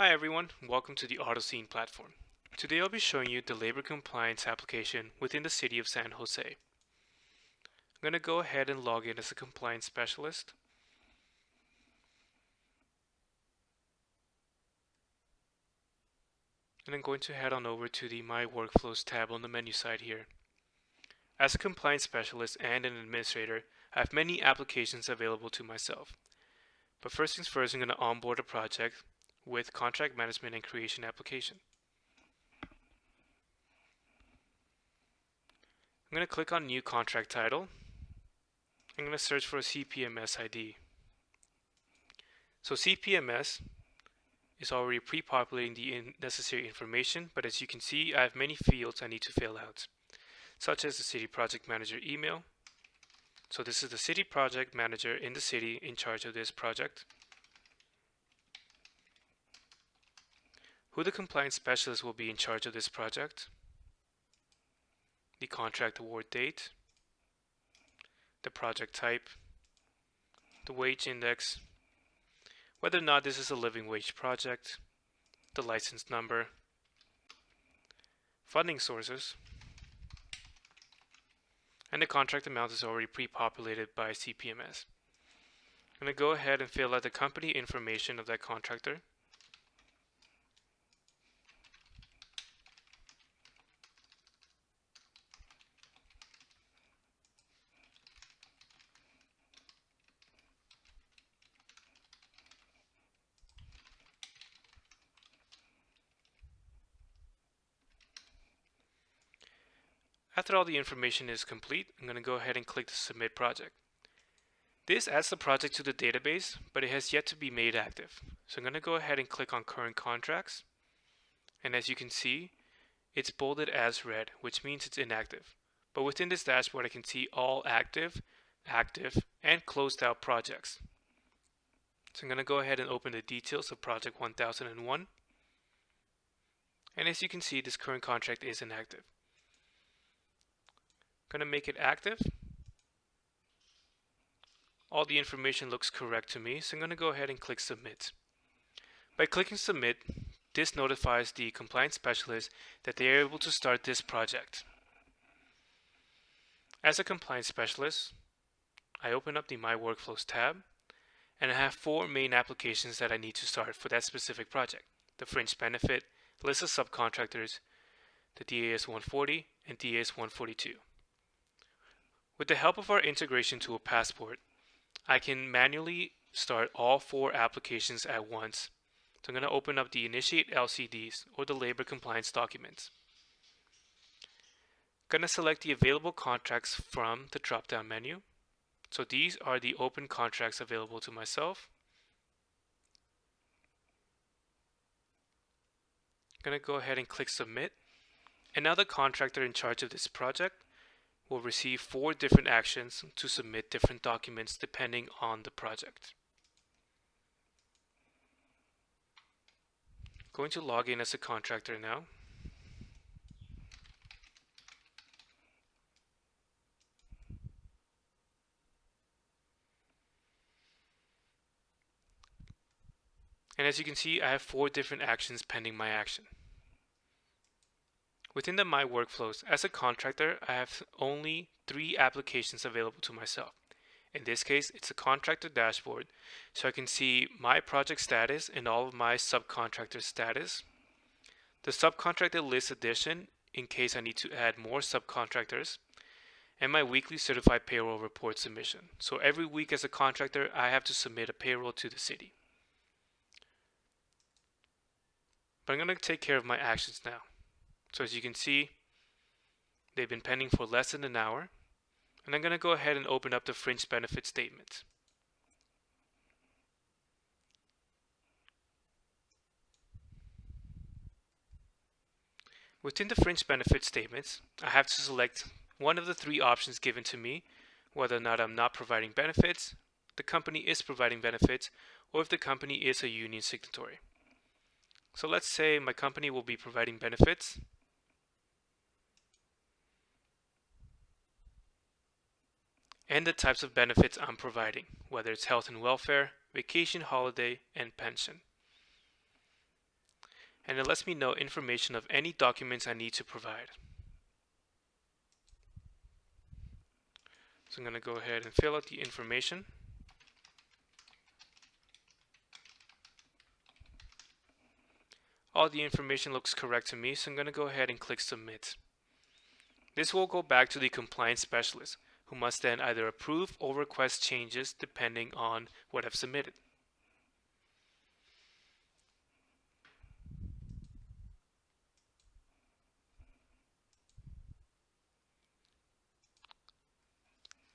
Hi everyone, welcome to the Autocene platform. Today I'll be showing you the labor compliance application within the city of San Jose. I'm going to go ahead and log in as a compliance specialist. And I'm going to head on over to the My Workflows tab on the menu side here. As a compliance specialist and an administrator, I have many applications available to myself. But first things first, I'm going to onboard a project with contract management and creation application. I'm going to click on New Contract Title. I'm going to search for a CPMS ID. So CPMS is already pre-populating the necessary information, but as you can see, I have many fields I need to fill out, such as the City Project Manager email. So this is the City Project Manager in the city in charge of this project. Who the compliance specialist will be in charge of this project. The contract award date. The project type. The wage index. Whether or not this is a living wage project. The license number. Funding sources. And the contract amount is already pre-populated by CPMS. I'm going to go ahead and fill out the company information of that contractor. After all the information is complete, I'm going to go ahead and click the Submit Project. This adds the project to the database, but it has yet to be made active. So I'm going to go ahead and click on Current Contracts. And as you can see, it's bolded as red, which means it's inactive. But within this dashboard, I can see all active, and closed out projects. So I'm going to go ahead and open the details of Project 1001. And as you can see, this current contract is inactive. I'm going to make it active. All the information looks correct to me, so I'm going to go ahead and click Submit. By clicking Submit, this notifies the compliance specialist that they are able to start this project. As a compliance specialist, I open up the My Workflows tab, and I have 4 main applications that I need to start for that specific project. The Fringe benefit, list of subcontractors, the DAS 140, and DAS 142. With the help of our integration tool Passport, I can manually start all 4 applications at once. So I'm going to open up the Initiate LCDs, or the Labor Compliance documents. I'm going to select the available contracts from the drop-down menu. So these are the open contracts available to myself. I'm going to go ahead and click Submit. And now the contractor in charge of this project will receive 4 different actions to submit different documents depending on the project. I'm going to log in as a contractor now. And as you can see, I have 4 different actions pending my action. Within the My Workflows, as a contractor, I have only 3 applications available to myself. In this case, it's a Contractor Dashboard, so I can see my project status and all of my subcontractor status. The Subcontractor List Addition, in case I need to add more subcontractors. And my weekly certified payroll report submission. So every week as a contractor, I have to submit a payroll to the city. But I'm going to take care of my actions now. So as you can see, they've been pending for less than an hour. And I'm going to go ahead and open up the Fringe benefit statement. Within the Fringe benefit statements, I have to select one of the 3 options given to me, whether or not I'm not providing benefits, the company is providing benefits, or if the company is a union signatory. So let's say my company will be providing benefits. And the types of benefits I'm providing, whether it's health and welfare, vacation, holiday, and pension. and it lets me know information of any documents I need to provide. So I'm going to go ahead and fill out the information. All the information looks correct to me, so I'm going to go ahead and click Submit. This will go back to the compliance specialist, who must then either approve or request changes depending on what I've submitted.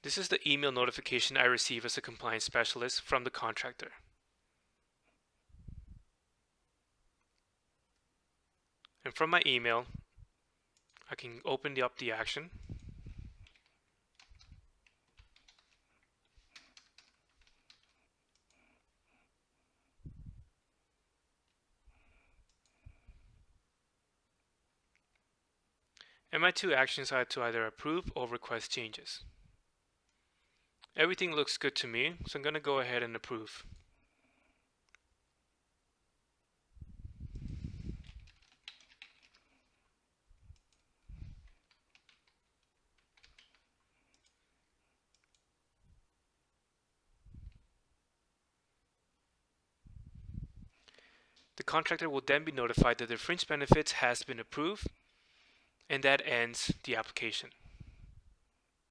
This is the email notification I receive as a compliance specialist from the contractor. And from my email, I can open up the action. And my two actions are to either approve or request changes. Everything looks good to me, so I'm going to go ahead and approve. The contractor will then be notified that the Fringe benefits has been approved, and that ends the application.